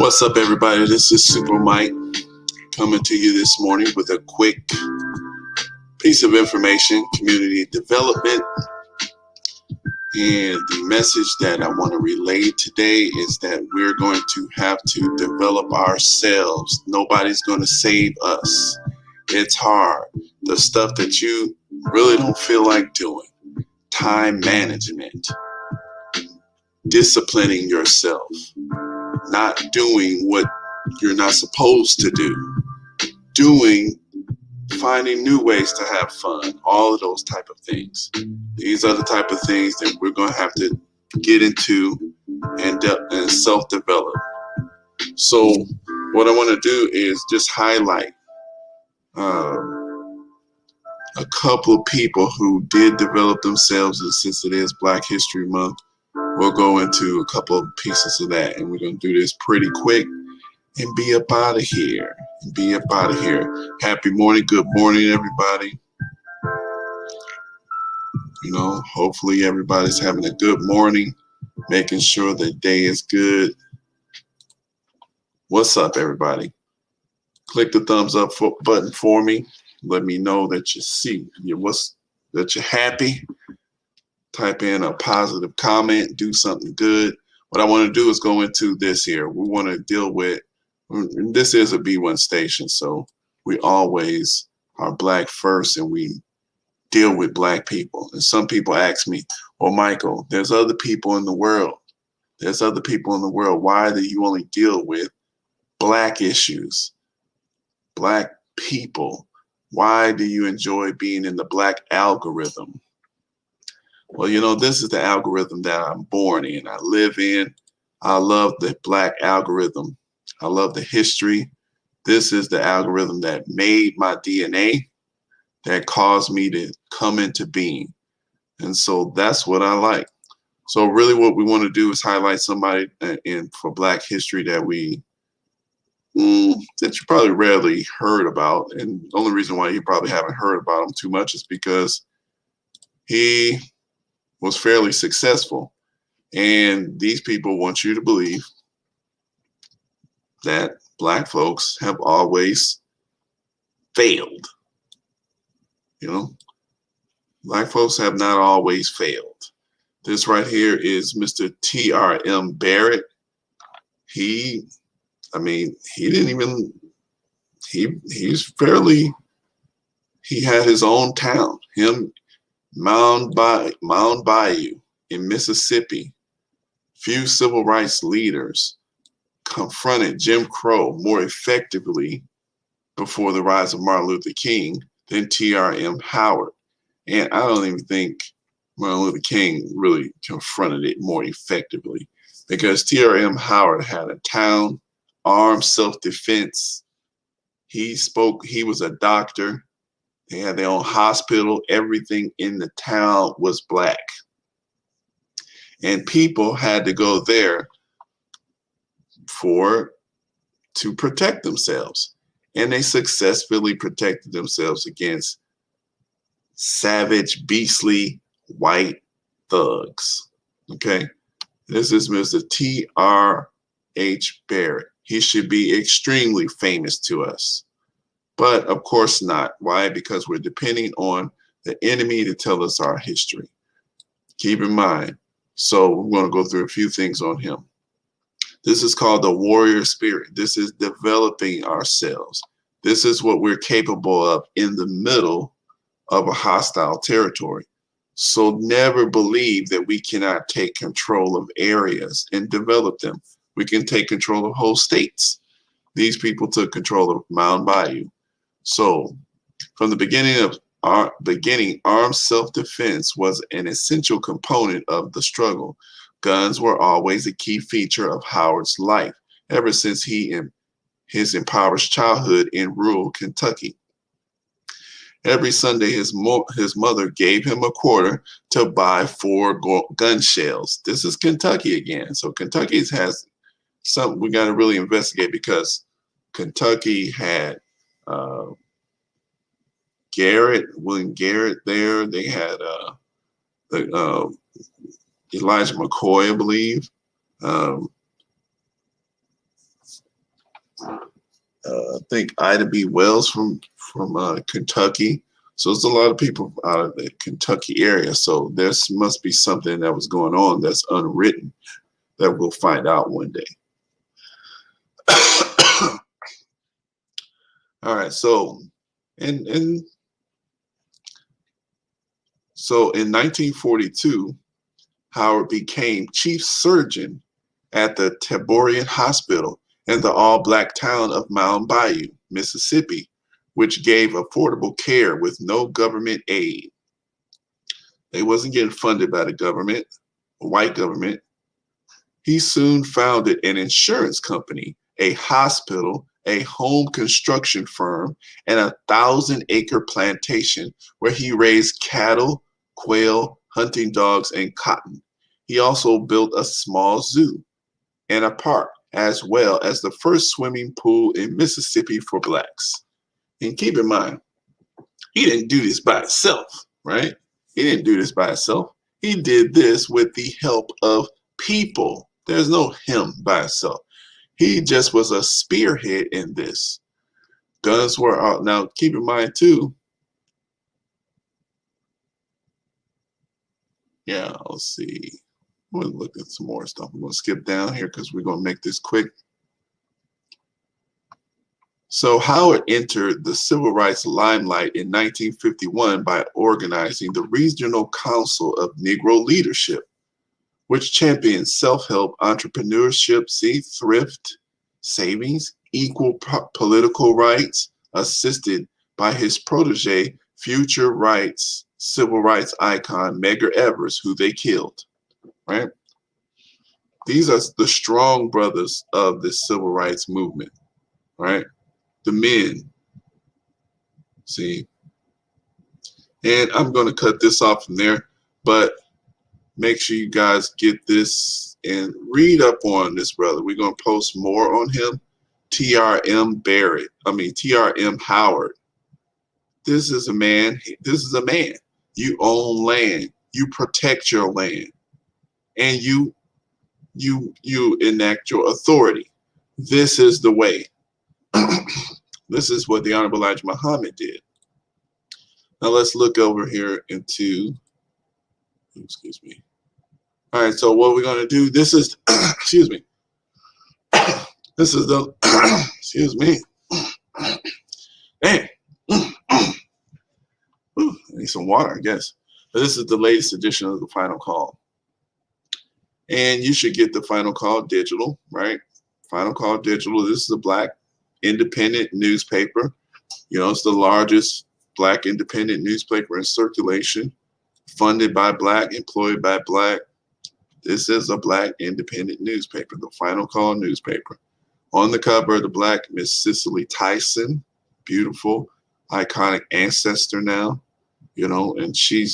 What's up, everybody? This is Super Mike coming to you this morning with a quick piece of information, community development. And the message that I want to relay today is that we're going to have to develop ourselves. Nobody's going to save us. It's hard. The stuff that you really don't feel like doing, time management, disciplining yourself, not doing what you're not supposed to do, finding new ways to have fun, all of those type of things. These are the type of things that we're going to have to get into and self-develop. So what I want to do is just highlight a couple of people who did develop themselves, and since it is Black History Month, we'll go into a couple of pieces of that, and we're going to do this pretty quick and be up out of here. Happy morning, good morning, everybody. Hopefully everybody's having a good morning, making sure the day is good. What's up, everybody? Click the thumbs up button for me. Let me know that you see that you're happy. Type in a positive comment, do something good. What I want to do is go into this here. We want to deal with, this is a B1 station, so we always are Black first, and we deal with Black people. And some people ask me, well, Michael, there's other people in the world. Why do you only deal with Black issues, Black people? Why do you enjoy being in the Black algorithm? Well, this is the algorithm that I'm born in, I live in. I love the Black algorithm. I love the history. This is the algorithm that made my DNA, that caused me to come into being. And so that's what I like. So really what we want to do is highlight somebody for Black history that that you probably rarely heard about. And the only reason why you probably haven't heard about him too much is because he was fairly successful. And these people want you to believe that Black folks have always failed. Black folks have not always failed. This right here is Mr. T.R.M. Barrett. He had his own town, Mound Bayou in Mississippi. Few civil rights leaders confronted Jim Crow more effectively before the rise of Martin Luther King than T.R.M. Howard. And I don't even think Martin Luther King really confronted it more effectively, because T.R.M. Howard had a town, armed self-defense. He was a doctor. They had their own hospital. Everything in the town was Black. And people had to go there to protect themselves. And they successfully protected themselves against savage, beastly white thugs. Okay? This is Mr. T.R.H. Barrett. He should be extremely famous to us. But of course not. Why? Because we're depending on the enemy to tell us our history. Keep in mind. So we're going to go through a few things on him. This is called the warrior spirit. This is developing ourselves. This is what we're capable of in the middle of a hostile territory. So never believe that we cannot take control of areas and develop them. We can take control of whole states. These people took control of Mound Bayou. So from the beginning, armed self-defense was an essential component of the struggle. Guns were always a key feature of Howard's life, ever since his impoverished childhood in rural Kentucky. Every Sunday, his mother gave him a quarter to buy 4 gun shells. This is Kentucky again. So Kentucky has something we got to really investigate, because Kentucky had William Garrett there. They had Elijah McCoy, I believe. I think Ida B. Wells from Kentucky. So there's a lot of people out of the Kentucky area. So there must be something that was going on that's unwritten that we'll find out one day. All right. So in 1942, Howard became chief surgeon at the Taborian Hospital in the all-black town of Mound Bayou, Mississippi, which gave affordable care with no government aid. They wasn't getting funded by the government, white government. He soon founded an insurance company, a hospital, a home construction firm, and a 1,000-acre plantation where he raised cattle, quail, hunting dogs, and cotton. He also built a small zoo and a park, as well as the first swimming pool in Mississippi for blacks. And keep in mind, he didn't do this by himself, right? He didn't do this by himself. He did this with the help of people. There's no him by himself. He just was a spearhead in this. Guns were out. Now, keep in mind, too. Yeah, let's see. We'll look at some more stuff. I'm going to skip down here because we're going to make this quick. So Howard entered the civil rights limelight in 1951 by organizing the Regional Council of Negro Leadership, which championed self-help, entrepreneurship, thrift, savings, equal political rights, assisted by his protege, future civil rights icon, Medgar Evers, who they killed, right? These are the strong brothers of the civil rights movement, right? The men, see? And I'm going to cut this off from there, but make sure you guys get this and read up on this brother. We're going to post more on him. TRM Howard. This is a man. This is a man. You own land. You protect your land. And you enact your authority. This is the way. This is what the Honorable Elijah Muhammad did. Now let's look over here into, excuse me. All right, so what we're going to do, this is, excuse me. This is the, excuse me. Man, I need some water, I guess. But this is the latest edition of the Final Call. And you should get the Final Call digital, right? Final Call digital. This is a black independent newspaper. You know, it's the largest black independent newspaper in circulation, funded by black, employed by black. This is a black independent newspaper, the Final Call newspaper. On the cover, the black Miss Cicely Tyson, beautiful, iconic ancestor now, you know, and she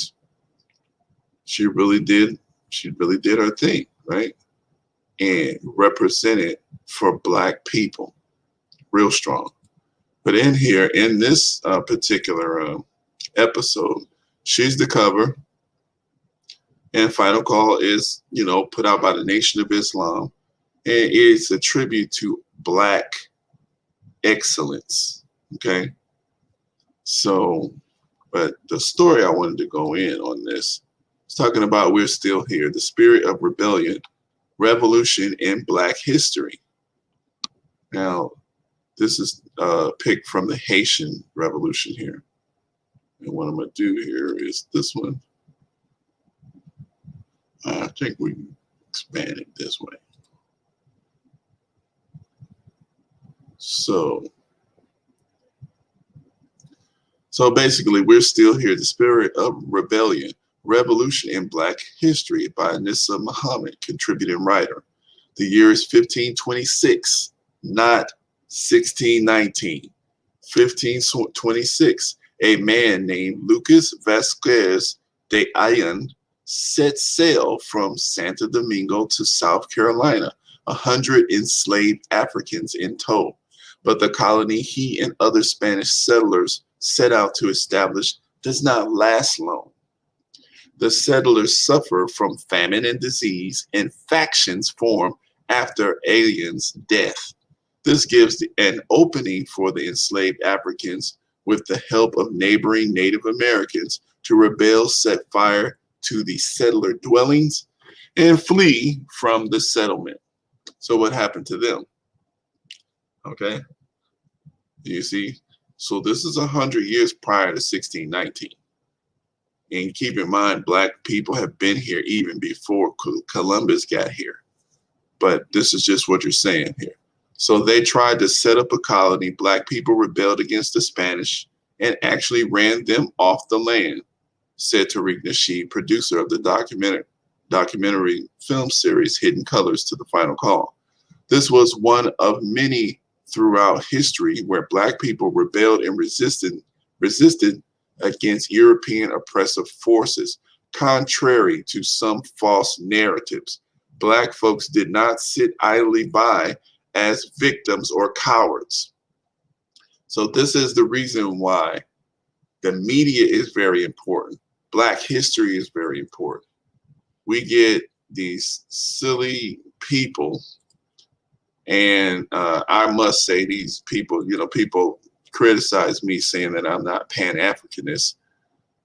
really did her thing, right? And represented for black people, real strong. But in here, in this particular episode, she's the cover. And Final Call is, you know, put out by the Nation of Islam. And it's a tribute to black excellence. Okay. So, but the story I wanted to go in on this is talking about We're Still Here, the spirit of rebellion, revolution in black history. Now, this is picked from the Haitian Revolution here. And what I'm going to do here is this one. I think we can expand it this way. So basically, We're Still Here, the spirit of rebellion, revolution in black history by Nissa Muhammad, contributing writer. The year is 1526, not 1619. 1526, a man named Lucas Vasquez de Ayllón set sail from Santo Domingo to South Carolina, 100 enslaved Africans in tow. But the colony he and other Spanish settlers set out to establish does not last long. The settlers suffer from famine and disease, and factions form after Ayllón's death. This gives an opening for the enslaved Africans, with the help of neighboring Native Americans, to rebel, set fire to the settler dwellings, and flee from the settlement. So what happened to them? Okay, you see, so this is 100 years prior to 1619. And keep in mind, black people have been here even before Columbus got here. But this is just what you're saying here. So they tried to set up a colony. Black people rebelled against the Spanish and actually ran them off the land, said Tariq Nasheed, producer of the documentary film series Hidden Colors, to the Final Call. This was one of many throughout history where black people rebelled and resisted against European oppressive forces. Contrary to some false narratives, black folks did not sit idly by as victims or cowards. So this is the reason why the media is very important. Black history is very important. We get these silly people, and I must say these people, people criticize me saying that I'm not Pan-Africanist,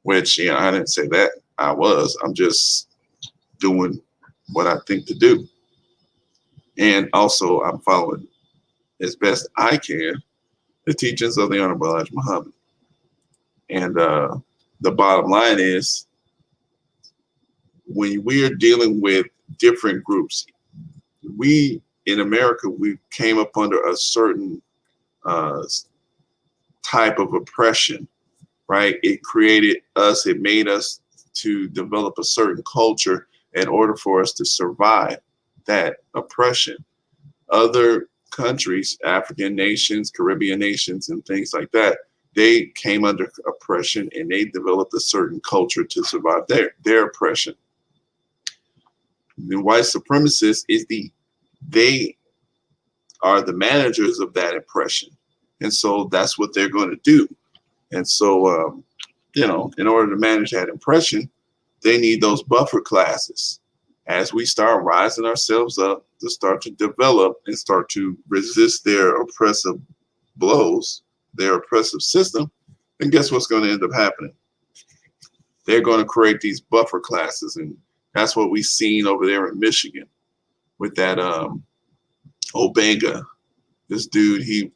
which, I didn't say that I was. I'm just doing what I think to do. And also I'm following as best I can the teachings of the Honorable Elijah Muhammad. And the bottom line is, when we are dealing with different groups, we in America, we came up under a certain type of oppression, right? It created us, it made us to develop a certain culture in order for us to survive that oppression. Other countries, African nations, Caribbean nations, and things like that, they came under oppression and they developed a certain culture to survive their oppression. The white supremacists they are the managers of that oppression. And so that's what they're going to do. And so, in order to manage that oppression, they need those buffer classes. As we start rising ourselves up to start to develop and start to resist their oppressive blows, their oppressive system, then guess what's going to end up happening? They're going to create these buffer classes. And that's what we've seen over there in Michigan with that Obanga. This dude, he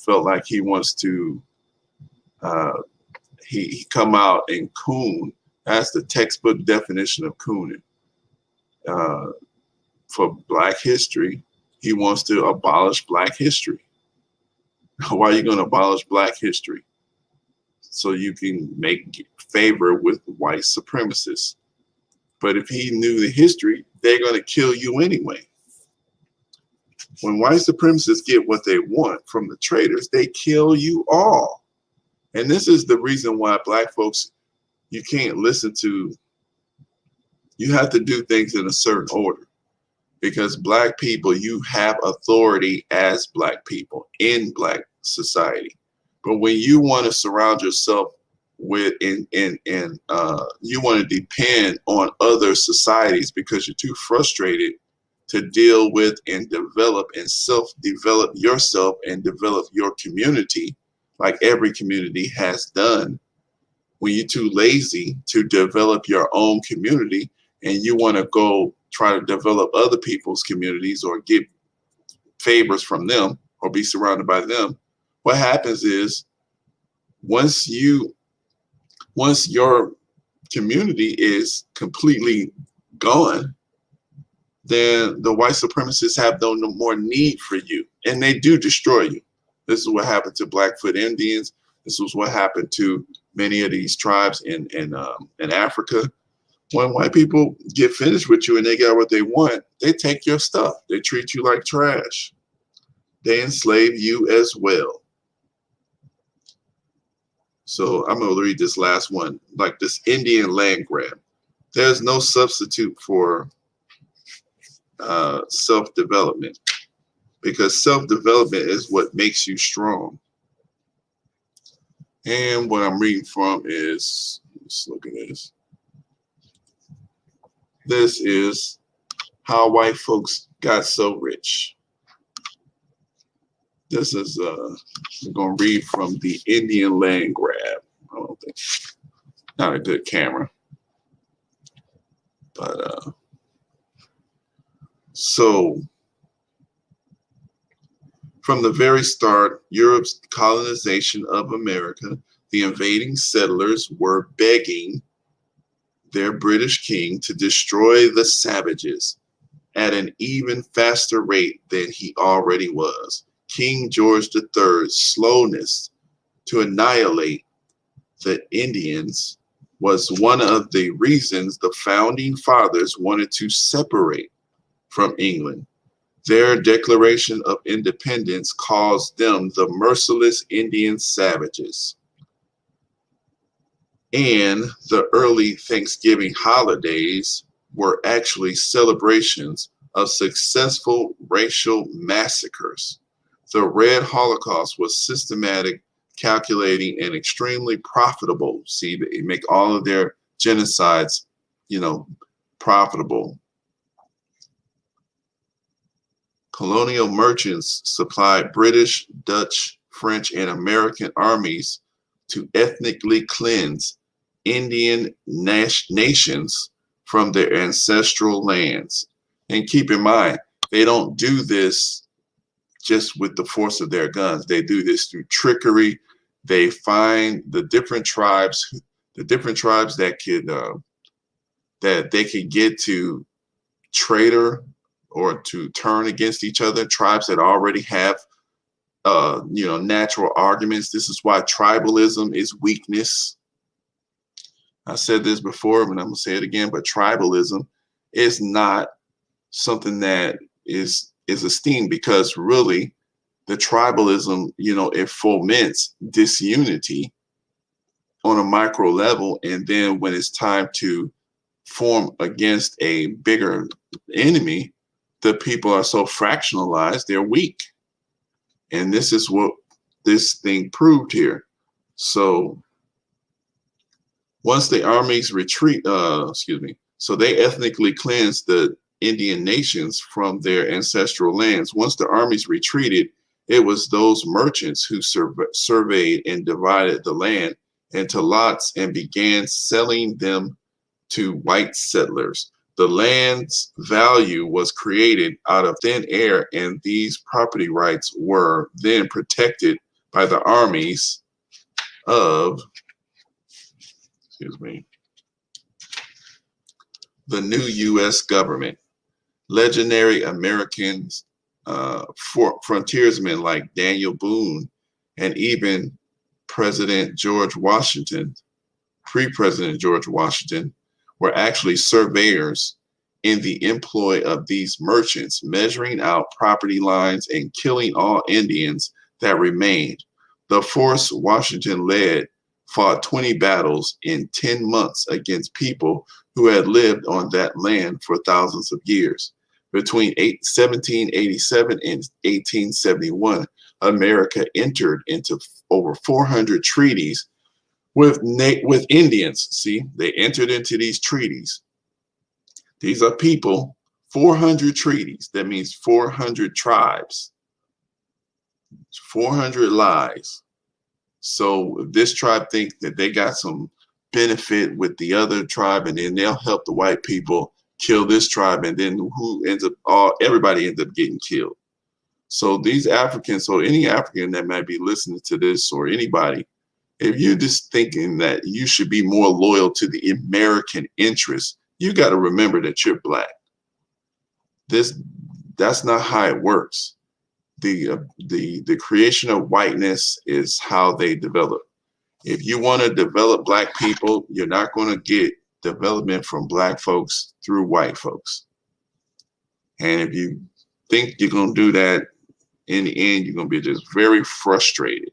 felt like he wants to he come out and coon. That's the textbook definition of cooning. For Black history, he wants to abolish Black history. Why are you going to abolish Black history? So you can make favor with white supremacists. But if he knew the history, they're going to kill you anyway. When white supremacists get what they want from the traitors, they kill you all. And this is the reason why Black folks, you can't listen to, you have to do things in a certain order. Because Black people, you have authority as Black people in Black society. But when you want to surround yourself with you want to depend on other societies because you're too frustrated to deal with and develop and self-develop yourself and develop your community like every community has done. When you're too lazy to develop your own community and you want to go try to develop other people's communities or get favors from them or be surrounded by them, what happens is once your community is completely gone, then the white supremacists have no more need for you, and they do destroy you. This is what happened to Blackfoot Indians. This was what happened to many of these tribes in Africa. When white people get finished with you and they got what they want, they take your stuff. They treat you like trash. They enslave you as well. So I'm going to read this last one, like this Indian land grab. There's no substitute for self-development, because self-development is what makes you strong. And what I'm reading from is, let's look at this. This is How White Folks Got So Rich. This is I'm gonna read from the Indian Land Grab. I don't think not a good camera, but so from the very start, Europe's colonization of America, the invading settlers were begging their British king to destroy the savages at an even faster rate than he already was. King George III's slowness to annihilate the Indians was one of the reasons the founding fathers wanted to separate from England. Their declaration of independence caused them the merciless Indian savages. And the early Thanksgiving holidays were actually celebrations of successful racial massacres. The Red Holocaust was systematic, calculating, and extremely profitable. See, they make all of their genocides, profitable. Colonial merchants supplied British, Dutch, French, and American armies to ethnically cleanse Indian nations from their ancestral lands. And keep in mind, they don't do this just with the force of their guns. They do this through trickery. They find the different tribes that they could get to traitor or to turn against each other, tribes that already have natural arguments. This is why tribalism is weakness. I said this before, but I'm gonna say it again, but tribalism is not something that is esteemed, because really the tribalism, it foments disunity on a micro level, and then when it's time to form against a bigger enemy, the people are so fractionalized, they're weak. And this is what this thing proved here. So once the armies retreat, so they ethnically cleansed the Indian nations from their ancestral lands. Once the armies retreated, it was those merchants who surveyed and divided the land into lots and began selling them to white settlers. The land's value was created out of thin air, and these property rights were then protected by the armies of, the new U.S. government. Legendary Americans, frontiersmen like Daniel Boone, and even President George Washington, pre-President George Washington, were actually surveyors in the employ of these merchants, measuring out property lines and killing all Indians that remained. The force Washington led fought 20 battles in 10 months against people who had lived on that land for thousands of years. Between 1787 and 1871, America entered into over 400 treaties with Indians. See, they entered into these treaties. These are people, 400 treaties. That means 400 tribes, 400 lies. So this tribe thinks that they got some benefit with the other tribe, and then they'll help the white people kill this tribe, and then everybody ends up getting killed. So these Africans, or any African that might be listening to this, or anybody, if you're just thinking that you should be more loyal to the American interest, you got to remember that you're black. That's not how it works. The creation of whiteness is how they develop. If you want to develop black people, you're not going to get development from black folks through white folks. And if you think you're going to do that, in the end, you're going to be just very frustrated.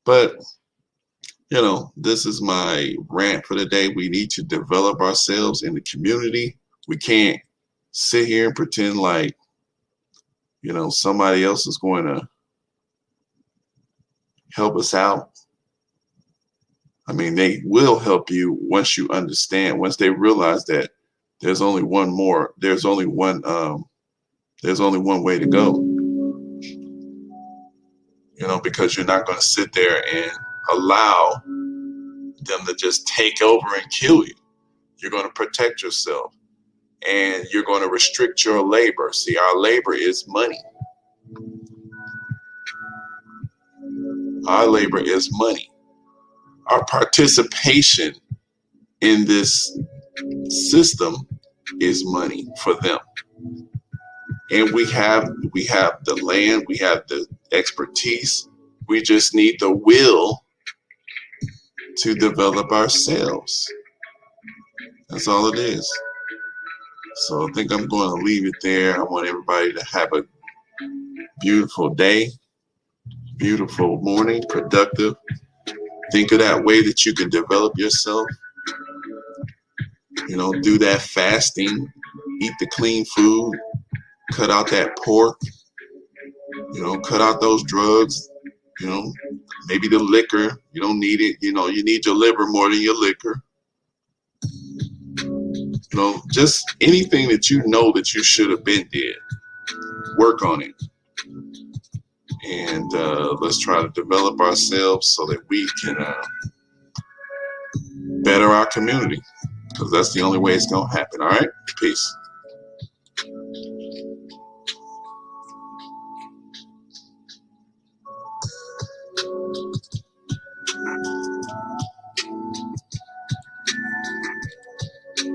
But, this is my rant for the day. We need to develop ourselves in the community. We can't sit here and pretend like, somebody else is going to help us out. I mean, they will help you once you understand, once they realize that there's only one way to go. you know, because you're not going to sit there and allow them to just take over and kill you. You're going to protect yourself, and you're going to restrict your labor. See, our labor is money. Our labor is money. Our participation in this system is money for them. And we have the land, we have the expertise. We just need the will to develop ourselves. That's all it is. So I think I'm going to leave it there. I want everybody to have a beautiful day, beautiful morning, productive. Think of that way that you can develop yourself. You know, do that fasting, eat the clean food, cut out that pork, you know, cut out those drugs, you know, maybe the liquor. You don't need it. You know, you need your liver more than your liquor. You know, just anything that you know that you should have been did. Work on it. And let's try to develop ourselves so that we can better our community, because that's the only way it's going to happen. All right? Peace.